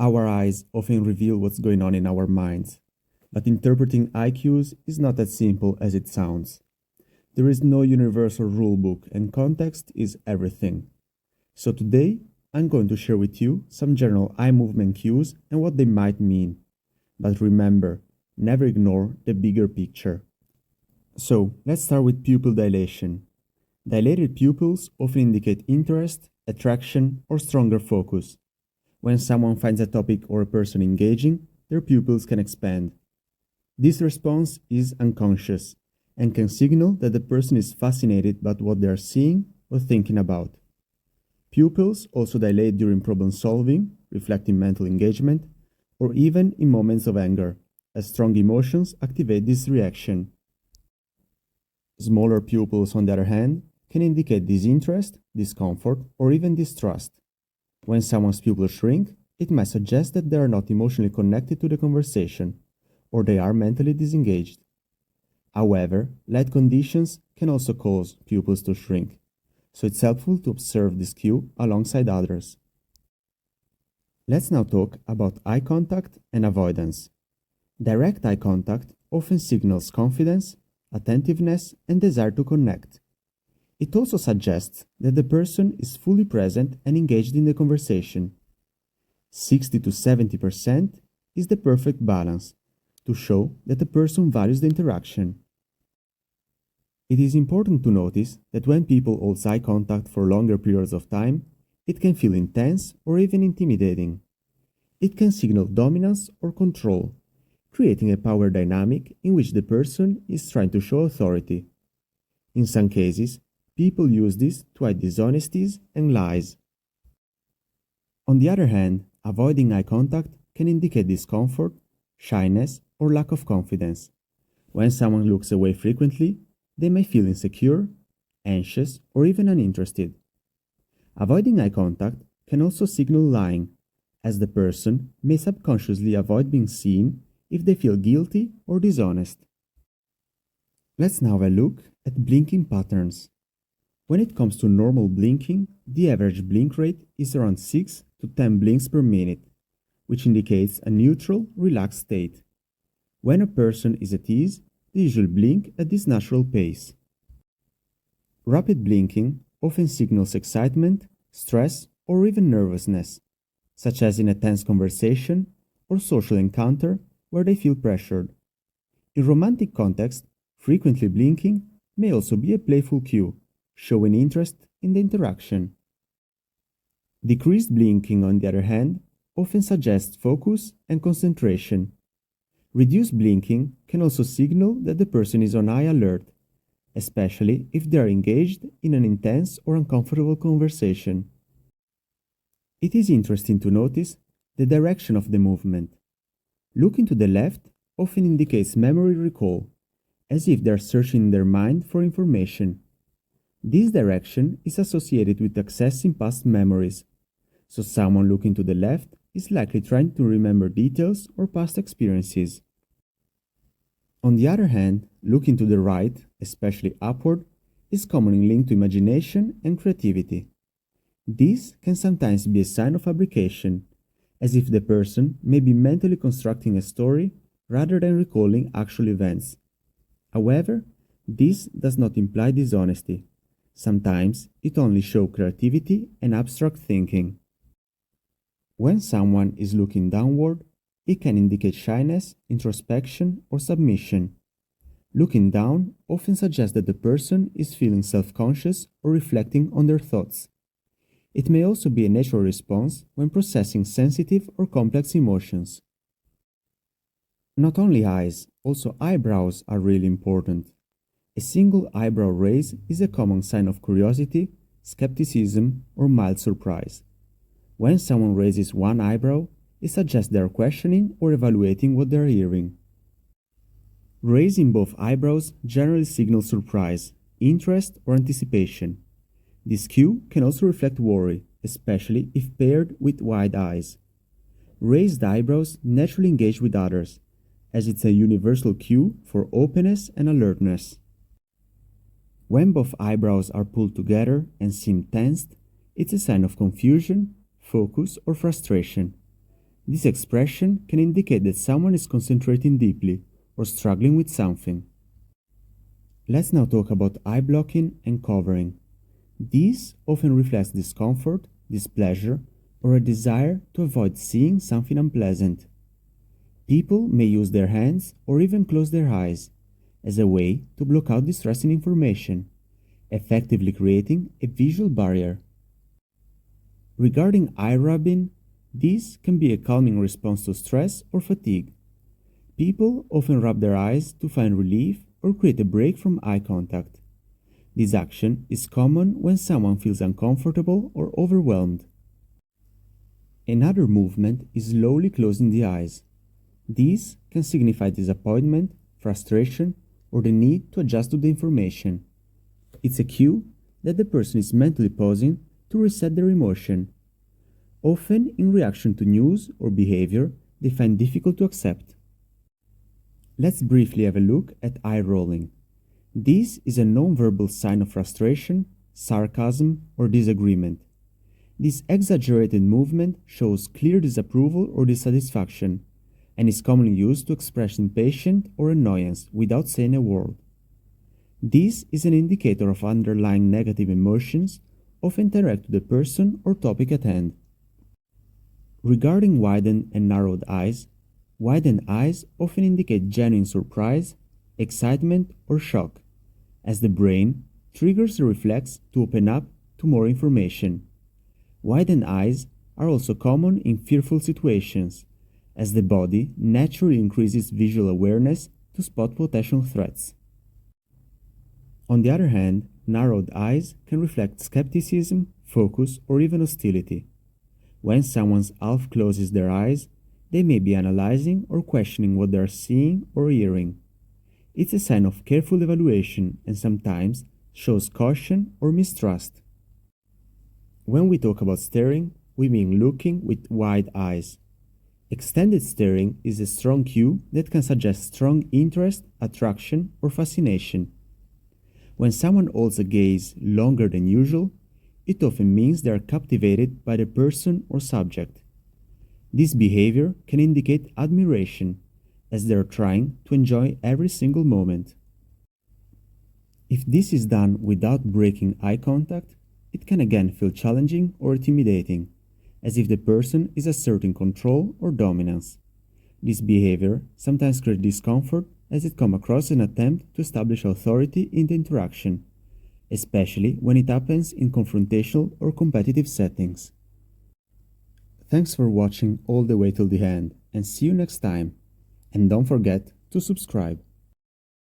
Our eyes often reveal what's going on in our minds, but interpreting eye cues is not as simple as it sounds. There is no universal rulebook, and context is everything. So today, I'm going to share with you some general eye movement cues and what they might mean. But remember, never ignore the bigger picture. So, let's start with pupil dilation. Dilated pupils often indicate interest, attraction, or stronger focus. When someone finds a topic or a person engaging, their pupils can expand. This response is unconscious and can signal that the person is fascinated by what they are seeing or thinking about. Pupils also dilate during problem solving, reflecting mental engagement, or even in moments of anger, as strong emotions activate this reaction. Smaller pupils, on the other hand, can indicate disinterest, discomfort, or even distrust. When someone's pupils shrink, it might suggest that they are not emotionally connected to the conversation, or they are mentally disengaged. However, light conditions can also cause pupils to shrink, so it's helpful to observe this cue alongside others. Let's now talk about eye contact and avoidance. Direct eye contact often signals confidence, attentiveness, and desire to connect. It also suggests that the person is fully present and engaged in the conversation. 60 to 70% is the perfect balance to show that the person values the interaction. It is important to notice that when people hold eye contact for longer periods of time, it can feel intense or even intimidating. It can signal dominance or control, creating a power dynamic in which the person is trying to show authority. In some cases, people use this to hide dishonesties and lies. On the other hand, avoiding eye contact can indicate discomfort, shyness, or lack of confidence. When someone looks away frequently, they may feel insecure, anxious, or even uninterested. Avoiding eye contact can also signal lying, as the person may subconsciously avoid being seen if they feel guilty or dishonest. Let's now have a look at blinking patterns. When it comes to normal blinking, the average blink rate is around 6 to 10 blinks per minute, which indicates a neutral, relaxed state. When a person is at ease, they usually blink at this natural pace. Rapid blinking often signals excitement, stress, or even nervousness, such as in a tense conversation or social encounter where they feel pressured. In romantic context, frequently blinking may also be a playful cue, showing interest in the interaction. Decreased blinking, on the other hand, often suggests focus and concentration. Reduced blinking can also signal that the person is on high alert, especially if they are engaged in an intense or uncomfortable conversation. It is interesting to notice the direction of the movement. Looking to the left often indicates memory recall, as if they are searching in their mind for information. This direction is associated with accessing past memories, so someone looking to the left is likely trying to remember details or past experiences. On the other hand, looking to the right, especially upward, is commonly linked to imagination and creativity. This can sometimes be a sign of fabrication, as if the person may be mentally constructing a story rather than recalling actual events. However, this does not imply dishonesty. Sometimes it only shows creativity and abstract thinking. When someone is looking downward, it can indicate shyness, introspection, or submission. Looking down often suggests that the person is feeling self-conscious or reflecting on their thoughts. It may also be a natural response when processing sensitive or complex emotions. Not only eyes, also eyebrows are really important. A single eyebrow raise is a common sign of curiosity, skepticism, or mild surprise. When someone raises one eyebrow, it suggests they are questioning or evaluating what they are hearing. Raising both eyebrows generally signals surprise, interest, or anticipation. This cue can also reflect worry, especially if paired with wide eyes. Raised eyebrows naturally engage with others, as it's a universal cue for openness and alertness. When both eyebrows are pulled together and seem tensed, it's a sign of confusion, focus, or frustration. This expression can indicate that someone is concentrating deeply or struggling with something. Let's now talk about eye blocking and covering. These often reflects discomfort, displeasure, or a desire to avoid seeing something unpleasant. People may use their hands or even close their eyes as a way to block out distressing information, effectively creating a visual barrier. Regarding eye rubbing, this can be a calming response to stress or fatigue. People often rub their eyes to find relief or create a break from eye contact. This action is common when someone feels uncomfortable or overwhelmed. Another movement is slowly closing the eyes. This can signify disappointment, frustration, or the need to adjust to the information. It's a cue that the person is mentally pausing to reset their emotion, often in reaction to news or behavior they find difficult to accept. Let's briefly have a look at eye rolling. This is a non-verbal sign of frustration, sarcasm, or disagreement. This exaggerated movement shows clear disapproval or dissatisfaction, and is commonly used to express impatience or annoyance without saying a word. This is an indicator of underlying negative emotions, often direct to the person or topic at hand. Regarding widened and narrowed eyes, widened eyes often indicate genuine surprise, excitement, or shock, as the brain triggers the reflex to open up to more information. Widened eyes are also common in fearful situations, as the body naturally increases visual awareness to spot potential threats. On the other hand, narrowed eyes can reflect skepticism, focus, or even hostility. When someone half closes their eyes, they may be analyzing or questioning what they are seeing or hearing. It's a sign of careful evaluation and sometimes shows caution or mistrust. When we talk about staring, we mean looking with wide eyes. Extended staring is a strong cue that can suggest strong interest, attraction, or fascination. When someone holds a gaze longer than usual, it often means they are captivated by the person or subject. This behavior can indicate admiration, as they are trying to enjoy every single moment. If this is done without breaking eye contact, it can again feel challenging or intimidating, as if the person is asserting control or dominance. This behavior sometimes creates discomfort as it comes across an attempt to establish authority in the interaction, especially when it happens in confrontational or competitive settings. Thanks for watching all the way till the end, and see you next time. And don't forget to subscribe.